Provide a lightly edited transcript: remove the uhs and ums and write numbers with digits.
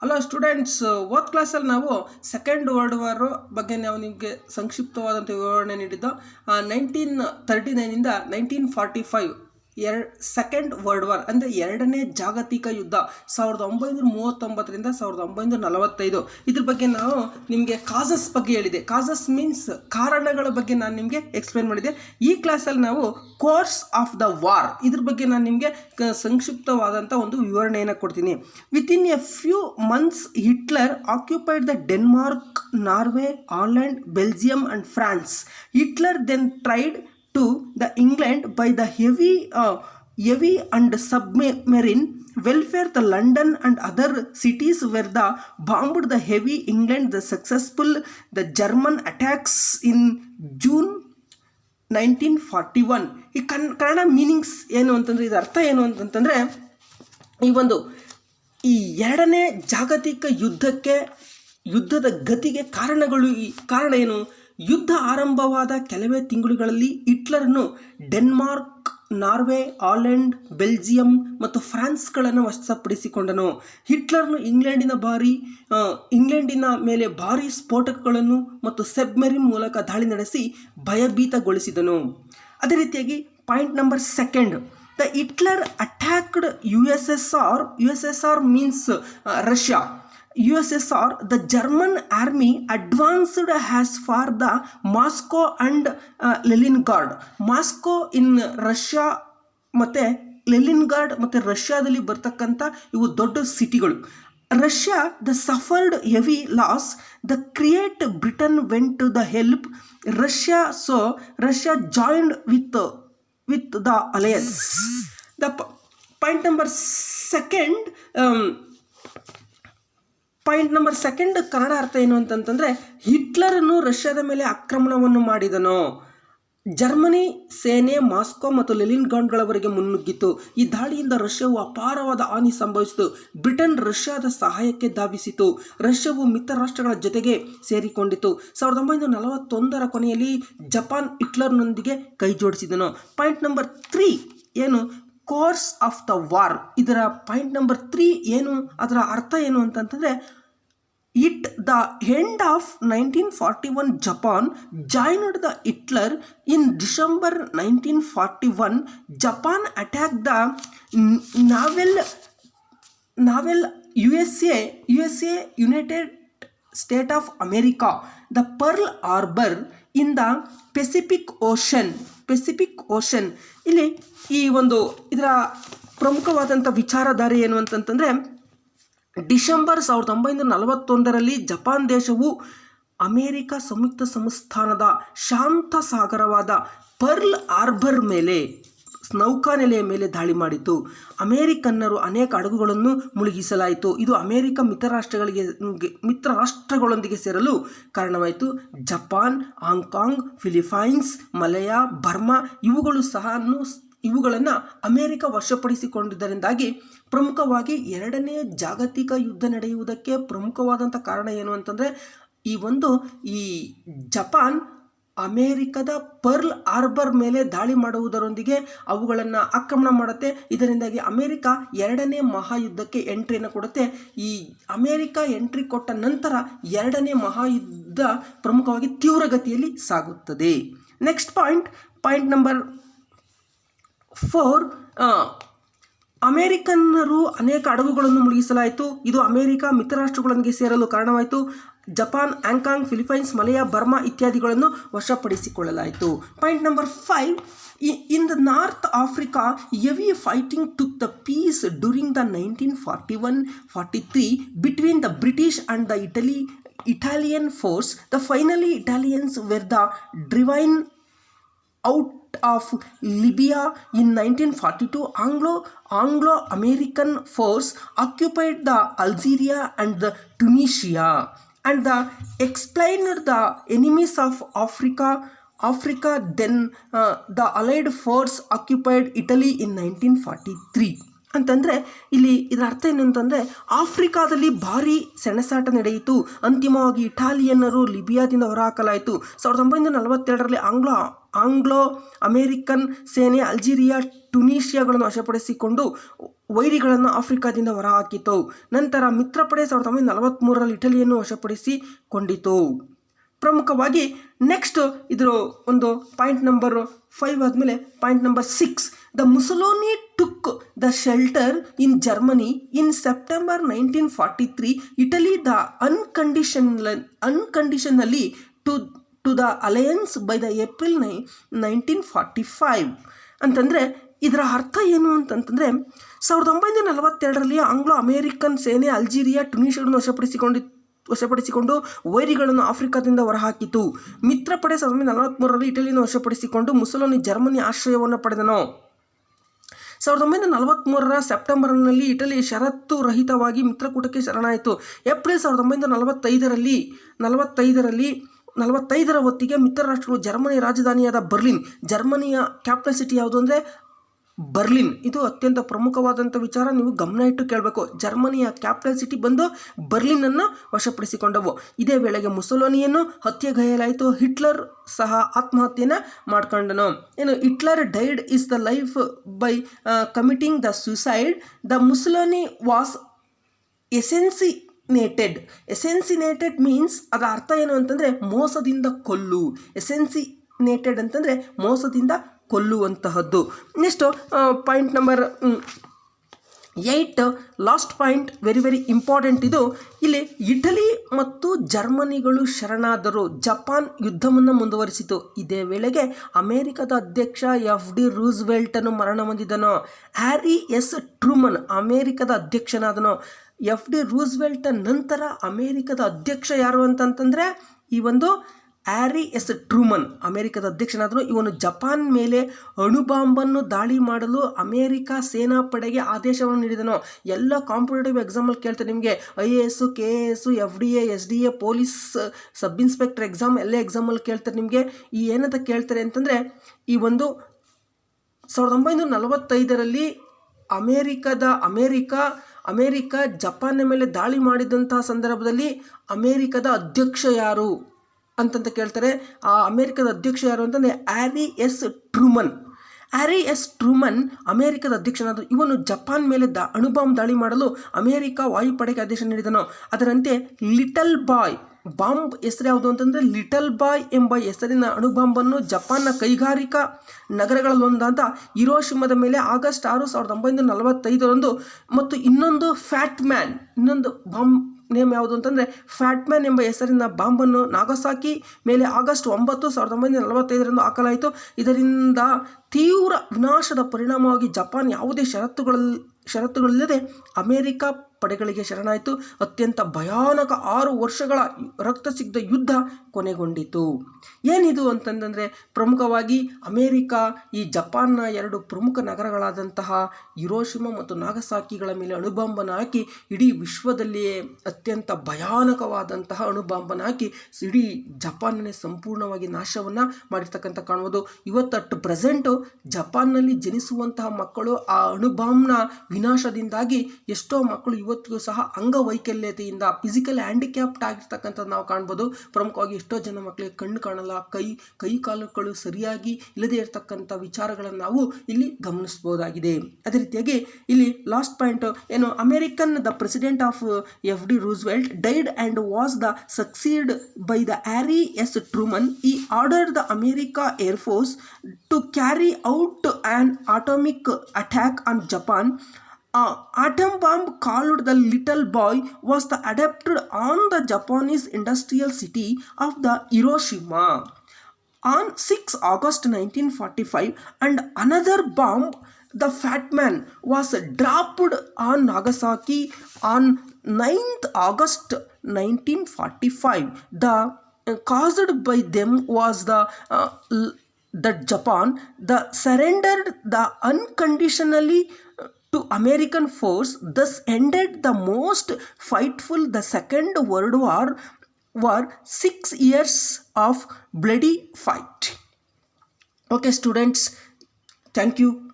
Hello students, ಓದ್ ಕ್ಲಾಸಲ್ಲಿ ನಾವು ಸೆಕೆಂಡ್ ವರ್ಲ್ಡ್ ವಾರ್ ಬಗ್ಗೆ ನಾವು ನಿಮಗೆ ಸಂಕ್ಷಿಪ್ತವಾದಂಥ ವಿವರಣೆ ನೀಡಿದ್ದು. 1939ಇಂದ 1945 ಸೆಕೆಂಡ್ ವರ್ಲ್ಡ್ ವಾರ್ ಅಂದರೆ ಎರಡನೇ ಜಾಗತಿಕ ಯುದ್ಧ 1939ರಿಂದ 1945 ಇದ್ರ ಬಗ್ಗೆ ನಾವು ನಿಮಗೆ ಕಾಸಸ್ ಬಗ್ಗೆ ಹೇಳಿದೆ. ಕಾಸಸ್ ಮೀನ್ಸ್ ಕಾರಣಗಳ ಬಗ್ಗೆ ನಾನು ನಿಮಗೆ ಎಕ್ಸ್ಪ್ಲೇನ್ ಮಾಡಿದೆ. ಈ ಕ್ಲಾಸಲ್ಲಿ ನಾವು ಕೋರ್ಸ್ ಆಫ್ ದ ವಾರ್ ಇದ್ರ ಬಗ್ಗೆ ನಾನು ನಿಮಗೆ ಸಂಕ್ಷಿಪ್ತವಾದಂಥ ಒಂದು ವಿವರಣೆಯನ್ನು ಕೊಡ್ತೀನಿ. Within A few months Hitler occupied the Denmark, Norway, Holland, Belgium and France. Hitler then tried to the England by the heavy and submarine welfare. The London and other cities were the bombed the heavy England. The successful the German attacks in June 1941. ಈ Kannada meanings ಏನು ಅಂತಂದರೆ, ಇದು ಅರ್ಥ ಏನು ಅಂತಂತಂದರೆ, ಈ ಎರಡನೇ ಜಾಗತಿಕ ಯುದ್ಧದ ಗತಿಗೆ ಕಾರಣ ಏನು? ಯುದ್ಧ ಆರಂಭವಾದ ಕೆಲವೇ ತಿಂಗಳುಗಳಲ್ಲಿ ಹಿಟ್ಲರ್ನು ಡೆನ್ಮಾರ್ಕ್, ನಾರ್ವೆ, ಹಾಲೆಂಡ್, ಬೆಲ್ಜಿಯಂ ಮತ್ತು ಫ್ರಾನ್ಸ್ಗಳನ್ನು ವಶಪಡಿಸಿಕೊಂಡನು. ಹಿಟ್ಲರ್ನು ಇಂಗ್ಲೆಂಡಿನ ಮೇಲೆ ಭಾರೀ ಸ್ಫೋಟಕಗಳನ್ನು ಮತ್ತು ಸಬ್ಮೆರಿನ್ ಮೂಲಕ ದಾಳಿ ನಡೆಸಿ ಭಯಭೀತಗೊಳಿಸಿದನು. ಅದೇ ರೀತಿಯಾಗಿ point number 2, the Hitler attacked USSR means Russia. USSR, the German army advanced as far the Moscow and Leningrad. Moscow in Russia ಮತ್ತು ಲೆನಿನ್ಗ್ರಾಡ್ ಮತ್ತು ರಷ್ಯಾದಲ್ಲಿ ಬರ್ತಕ್ಕಂಥ ಇವು ದೊಡ್ಡ ಸಿಟಿಗಳು. Russia the suffered heavy loss. The Great Britain went to the help Russia, so Russia joined with the alliance. The point number 2 Kannada ಅರ್ಥ ಏನು ಅಂತಂತಂದರೆ, ಹಿಟ್ಲರನ್ನು ರಷ್ಯಾದ ಮೇಲೆ ಆಕ್ರಮಣವನ್ನು ಮಾಡಿದನು. ಜರ್ಮನಿ ಸೇನೆ ಮಾಸ್ಕೋ ಮತ್ತು ಲೆನಿನ್ಗ್ರಾಡ್ಗಳವರೆಗೆ ಮುನ್ನುಗ್ಗಿತು. ಈ ದಾಳಿಯಿಂದ ರಷ್ಯಾವು ಅಪಾರವಾದ ಹಾನಿ ಸಂಭವಿಸಿತು. ಬ್ರಿಟನ್ ರಷ್ಯಾದ ಸಹಾಯಕ್ಕೆ ಧಾವಿಸಿತು. ರಷ್ಯಾವು ಮಿತ್ರ ರಾಷ್ಟ್ರಗಳ ಜೊತೆಗೆ ಸೇರಿಕೊಂಡಿತು. 1941ರ ಕೊನೆಯಲ್ಲಿ ಜಪಾನ್ ಹಿಟ್ಲರ್ನೊಂದಿಗೆ ಕೈ ಜೋಡಿಸಿದನು. ಪಾಯಿಂಟ್ ನಂಬರ್ 3 ಏನು? Course of the war. ಇದರ ಪಾಯಿಂಟ್ ನಂಬರ್ 3 ಏನು? ಅದರ ಅರ್ಥ ಏನು ಅಂತಂತಂದರೆ, At the end of 1941, Japan joined the Hitler. In December 1941, Japan attacked the naval USA, United States of America, the Pearl Harbor in the Pacific Ocean. ಇಲ್ಲಿ ಇದರ ಪ್ರಮುಖವಾದಂಥ ವಿಚಾರಧಾರೆ ಏನು ಅಂತಂತಂದರೆ, ಡಿಸೆಂಬರ್ 1941ರಲ್ಲಿ ಜಪಾನ್ ದೇಶವು ಅಮೇರಿಕ ಸಂಯುಕ್ತ ಸಂಸ್ಥಾನದ ಶಾಂತ ಸಾಗರವಾದ ಪರ್ಲ್ ಹಾರ್ಬರ್ ಮೇಲೆ ನೌಕಾನೆಲೆಯ ಮೇಲೆ ದಾಳಿ ಮಾಡಿತು. ಅಮೇರಿಕನ್ನರು ಅನೇಕ ಹಡಗುಗಳನ್ನು ಮುಳುಗಿಸಲಾಯಿತು. ಇದು ಅಮೇರಿಕ ಮಿತ್ರ ರಾಷ್ಟ್ರಗಳೊಂದಿಗೆ ಸೇರಲು ಕಾರಣವಾಯಿತು. Japan, Hong Kong, Philippines, Malaya, Burma ಇವುಗಳನ್ನು ಅಮೇರಿಕ ವಶಪಡಿಸಿಕೊಂಡಿದ್ದರಿಂದಾಗಿ ಪ್ರಮುಖವಾಗಿ ಎರಡನೇ ಜಾಗತಿಕ ಯುದ್ಧ ನಡೆಯುವುದಕ್ಕೆ ಪ್ರಮುಖವಾದಂಥ ಕಾರಣ ಏನು ಅಂತಂದರೆ, ಈ ಜಪಾನ್ ಅಮೇರಿಕದ ಪರ್ಲ್ ಹಾರ್ಬರ್ ಮೇಲೆ ದಾಳಿ ಮಾಡುವುದರೊಂದಿಗೆ ಅವುಗಳನ್ನು ಆಕ್ರಮಣ ಮಾಡುತ್ತೆ. ಇದರಿಂದಾಗಿ ಅಮೇರಿಕ ಎರಡನೇ ಮಹಾಯುದ್ಧಕ್ಕೆ ಎಂಟ್ರಿಯನ್ನು ಕೊಡುತ್ತೆ. ಈ ಅಮೇರಿಕ ಎಂಟ್ರಿ ಕೊಟ್ಟ ನಂತರ ಎರಡನೇ ಮಹಾಯುದ್ಧ ಪ್ರಮುಖವಾಗಿ ತೀವ್ರಗತಿಯಲ್ಲಿ ಸಾಗುತ್ತದೆ. ನೆಕ್ಸ್ಟ್ ಪಾಯಿಂಟ್ ನಂಬರ್ 4, ಅಮೇರಿಕನ್ನರು ಅನೇಕ ಹಡಗುಗಳನ್ನು ಮುಳುಗಿಸಲಾಯಿತು. ಇದು ಅಮೇರಿಕ ಮಿತ್ರರಾಷ್ಟ್ರಗಳೊಂದಿಗೆ ಸೇರಲು ಕಾರಣವಾಯಿತು. Japan, Hong Kong, Philippines, Malaya, Burma ಇತ್ಯಾದಿಗಳನ್ನು ವಶಪಡಿಸಿಕೊಳ್ಳಲಾಯಿತು. Point number 5, in the North Africa, heavy fighting took the peace during the 1941-43 between the British and the Italian force. The finally Italians were the driven out of Libya in 1942. Anglo-American force occupied the Algeria and the Tunisia, and the explained the enemies of Africa. Then the Allied force occupied Italy in 1943. ಅಂತಂದರೆ ಇಲ್ಲಿ ಇದರ ಅರ್ಥ ಏನು ಅಂತಂದರೆ, ಆಫ್ರಿಕಾದಲ್ಲಿ ಭಾರೀ ಸೆಣಸಾಟ ನಡೆಯಿತು. ಅಂತಿಮವಾಗಿ ಇಟಾಲಿಯನ್ನರು ಲಿಬಿಯಾದಿಂದ ಹೊರಹಾಕಲಾಯಿತು. 1942ರಲ್ಲಿ ಆಂಗ್ಲೋ ಅಮೇರಿಕನ್ ಸೇನೆ ಅಲ್ಜೀರಿಯಾ, ಟ್ಯುನೀಷಿಯಾಗಳನ್ನು ವಶಪಡಿಸಿಕೊಂಡು ವೈರಿಗಳನ್ನು ಆಫ್ರಿಕಾದಿಂದ ಹೊರಹಾಕಿತು. ನಂತರ ಮಿತ್ರಪಡೆ 1943ರಲ್ಲಿ ಇಟಲಿಯನ್ನು ವಶಪಡಿಸಿಕೊಂಡಿತು. ಪ್ರಮುಖವಾಗಿ ನೆಕ್ಸ್ಟ್ ಇದರ ಒಂದು ಪಾಯಿಂಟ್ ನಂಬರ್ 5 ಆದಮೇಲೆ point number 6, the Mussolini took the shelter in Germany in September 1943. Italy the unconditionally to the alliance by the April 1945. ಅಂತಂದರೆ ಇದರ ಅರ್ಥ ಏನು ಅಂತಂತಂದರೆ 1942ರಲ್ಲಿ ಆಂಗ್ಲೋ ಅಮೇರಿಕನ್ ಸೇನೆ ಅಲ್ಜೀರಿಯಾ, ಟ್ಯುನೀಷಿಯಾಗಳನ್ನು ವಶಪಡಿಸಿಕೊಂಡು ವೈರಿಗಳನ್ನು ಆಫ್ರಿಕಾದಿಂದ ಹೊರಹಾಕಿತು. ಮಿತ್ರಪಡೆ 1943ರಲ್ಲಿ ಇಟಲಿಯನ್ನು ವಶಪಡಿಸಿಕೊಂಡು ಮುಸೋಲಿನಿ ಜರ್ಮನಿ ಆಶ್ರಯವನ್ನು ಪಡೆದನು. 1943ರ ಸೆಪ್ಟೆಂಬರ್ನಲ್ಲಿ ಇಟಲಿ ಷರತ್ತು ರಹಿತವಾಗಿ ಮಿತ್ರಕೂಟಕ್ಕೆ ಶರಣಾಯಿತು. ಏಪ್ರಿಲ್ 1945ರ ಹೊತ್ತಿಗೆ ಮಿತ್ರ ರಾಷ್ಟ್ರಗಳು ಜರ್ಮನಿ ರಾಜಧಾನಿಯಾದ ಬರ್ಲಿನ್, ಜರ್ಮನಿಯ ಕ್ಯಾಪಿಟಲ್ ಸಿಟಿ ಯಾವುದು ಅಂದರೆ ಬರ್ಲಿನ್. ಇದು ಅತ್ಯಂತ ಪ್ರಮುಖವಾದಂಥ ವಿಚಾರ, ನೀವು ಗಮನ ಇಟ್ಟು ಕೇಳಬೇಕು. ಜರ್ಮನಿಯ ಕ್ಯಾಪಿಟಲ್ ಸಿಟಿ ಬಂದು ಬರ್ಲಿನನ್ನು ವಶಪಡಿಸಿಕೊಂಡವು. ಇದೇ ವೇಳೆಗೆ ಮುಸೋಲಿನಿಯನ್ನು ಹತ್ಯೆಗೈಯಲಾಯಿತು. ಹಿಟ್ಲರ್ ಸಹ ಆತ್ಮಹತ್ಯೆಯನ್ನು ಮಾಡ್ಕೊಂಡನು. Hitler died is the life by committing the suicide. The Mussolini was assassinated means ಅದರ ಅರ್ಥ ಏನು ಅಂತಂದರೆ ಮೋಸದಿಂದ ಕೊಲ್ಲು. ಎಸೆನ್ಸಿನೇಟೆಡ್ ಅಂತಂದರೆ ಮೋಸದಿಂದ ಕೊಲ್ಲುವಂತಹದ್ದು. Next point number 8, last point, very important ಇದು. ಇಲ್ಲಿ ಇಟಲಿ ಮತ್ತು ಜರ್ಮನಿಗಳು ಶರಣಾದರು. ಜಪಾನ್ ಯುದ್ಧವನ್ನು ಮುಂದುವರಿಸಿತು. ಇದೇ ವೇಳೆಗೆ ಅಮೆರಿಕದ ಅಧ್ಯಕ್ಷ FD ರೂಸ್ವೆಲ್ಟನು ಮರಣ ಹೊಂದಿದನು. ಹ್ಯಾರಿ ಎಸ್ ಟ್ರೂಮನ್ ಅಮೆರಿಕದ ಅಧ್ಯಕ್ಷನಾದನು. FD ರೂಸ್ವೆಲ್ಟ್ ನಂತರ ಅಮೆರಿಕದ ಅಧ್ಯಕ್ಷ ಯಾರು ಅಂತಂತಂದರೆ ಈ ಒಂದು ಹ್ಯಾರಿ ಎಸ್ ಟ್ರೂಮನ್ ಅಮೆರಿಕದ ಅಧ್ಯಕ್ಷನಾದನು. ಇವನು ಜಪಾನ್ ಮೇಲೆ ಅಣುಬಾಂಬನ್ನು ದಾಳಿ ಮಾಡಲು ಅಮೆರಿಕ ಸೇನಾಪಡೆಗೆ ಆದೇಶವನ್ನು ನೀಡಿದನು. ಎಲ್ಲ ಕಾಂಪಿಟೇಟಿವ್ ಎಕ್ಸಾಮಲ್ಲಿ ಕೇಳ್ತಾರೆ ನಿಮಗೆ. IAS, KAS, FDA, SDA, police sub inspector exam, ಎಲ್ಲ ಎಕ್ಸಾಮಲ್ಲಿ ಕೇಳ್ತಾರೆ ನಿಮಗೆ. ಈ ಏನಂತ ಕೇಳ್ತಾರೆ ಅಂತಂದರೆ ಈ ಒಂದು 1945ರಲ್ಲಿ ಅಮೆರಿಕ ಜಪಾನ್ನ ಮೇಲೆ ದಾಳಿ ಮಾಡಿದಂತಹ ಸಂದರ್ಭದಲ್ಲಿ ಅಮೆರಿಕದ ಅಧ್ಯಕ್ಷ ಯಾರು ಅಂತಂತ ಕೇಳ್ತಾರೆ. ಆ ಅಮೆರಿಕದ ಅಧ್ಯಕ್ಷ ಯಾರು ಅಂತಂದರೆ ಹ್ಯಾರಿ ಎಸ್ ಟ್ರೂಮನ್ ಅಮೆರಿಕದ ಅಧ್ಯಕ್ಷನಾದ. ಇವನು ಜಪಾನ್ ಮೇಲೆ ಅಣುಬಾಂಬ್ ದಾಳಿ ಮಾಡಲು ಅಮೆರಿಕ ವಾಯುಪಡೆಗೆ ಆದೇಶ ನೀಡಿದನು. ಅದರಂತೆ ಲಿಟಲ್ ಬಾಯ್ ಬಾಂಬ್ ಹೆಸರು ಯಾವುದು ಅಂತಂದರೆ ಲಿಟಲ್ ಬಾಯ್ ಎಂಬ ಹೆಸರಿನ ಅಣುಬಾಂಬನ್ನು ಜಪಾನ್ನ ಕೈಗಾರಿಕಾ ನಗರಗಳಲ್ಲೊಂದಾದ ಹಿರೋಶಿಮಾದ ಮೇಲೆ ಆಗಸ್ಟ್ 6, 1945ರಂದು ಮತ್ತು ಇನ್ನೊಂದು ಬಾಂಬ್ ನೇಮ್ ಯಾವುದು ಅಂತಂದರೆ ಫ್ಯಾಟ್ಮ್ಯಾನ್ ಎಂಬ ಹೆಸರಿನ ಬಾಂಬನ್ನು ನಾಗಸಾಕಿ ಮೇಲೆ ಆಗಸ್ಟ್ 9, 1945ರಂದು ಹಾಕಲಾಯಿತು. ಇದರಿಂದ ತೀವ್ರ ವಿನಾಶದ ಪರಿಣಾಮವಾಗಿ ಜಪಾನ್ ಯಾವುದೇ ಷರತ್ತುಗಳಿಲ್ಲದೆ ಅಮೆರಿಕ ಪಡೆಗಳಿಗೆ ಶರಣಾಯಿತು. ಅತ್ಯಂತ ಭಯಾನಕ 6 ವರ್ಷಗಳ ರಕ್ತಸಿಕ್ತ ಯುದ್ಧ ಕೊನೆಗೊಂಡಿತು. ಏನಿದು ಅಂತಂದರೆ ಪ್ರಮುಖವಾಗಿ ಅಮೆರಿಕ ಈ ಜಪಾನ್ನ 2 ಪ್ರಮುಖ ನಗರಗಳಾದಂತಹ ಹಿರೋಶಿಮಾ ಮತ್ತು ನಾಗಸಾಕಿಗಳ ಮೇಲೆ ಅಣುಬಾಂಬನ್ನು ಹಾಕಿ ಇಡೀ ವಿಶ್ವದಲ್ಲಿಯೇ ಅತ್ಯಂತ ಭಯಾನಕವಾದಂತಹ ಅಣುಬಾಂಬನ್ನು ಹಾಕಿ ಇಡೀ ಜಪಾನ್ನೇ ಸಂಪೂರ್ಣವಾಗಿ ನಾಶವನ್ನು ಮಾಡಿರ್ತಕ್ಕಂಥ ಕಾಣ್ಬೋದು. ಇವತ್ತು ಅಟ್ ಪ್ರೆಸೆಂಟು ಜಪಾನ್ನಲ್ಲಿ ಜನಿಸುವಂತಹ ಮಕ್ಕಳು ಆ ಅಣುಬಾಂಬ್ನ ವಿನಾಶದಿಂದಾಗಿ ಎಷ್ಟೋ ಮಕ್ಕಳು ಇವತ್ತಿಗೂ ಸಹ ಅಂಗವೈಕಲ್ಯತೆಯಿಂದ ಫಿಸಿಕಲ್ ಹ್ಯಾಂಡಿಕ್ಯಾಪ್ಟ್ ಆಗಿರ್ತಕ್ಕಂಥದ್ದು ನಾವು ಕಾಣ್ಬೋದು. ಪ್ರಮುಖವಾಗಿ ಎಷ್ಟೋ ಜನ ಮಕ್ಕಳಿಗೆ ಕಣ್ಣು ಕಾಣಲ್ಲ, ಕೈ ಕಾಲುಗಳು ಸರಿಯಾಗಿ ಇಲ್ಲದೆ ಇರತಕ್ಕಂಥ ವಿಚಾರಗಳನ್ನು ನಾವು ಇಲ್ಲಿ ಗಮನಿಸ್ಬೋದಾಗಿದೆ. ಅದೇ ರೀತಿಯಾಗಿ ಇಲ್ಲಿ ಲಾಸ್ಟ್ ಪಾಯಿಂಟ್ ಏನು, American the president of FD Roosevelt died and was the succeed by the Harry S Truman. ಈ order the America air force to carry out on atomic attack on Japan. Atom bomb called the Little Boy was adapted on the Japanese industrial city of the Hiroshima on 6 August 1945, and another bomb, the Fat Man, was dropped on Nagasaki on 9th August 1945. The caused by them was that Japan surrendered the unconditionally to American force, thus ended the most frightful the Second World War 6 years of bloody fight. Okay students, thank you.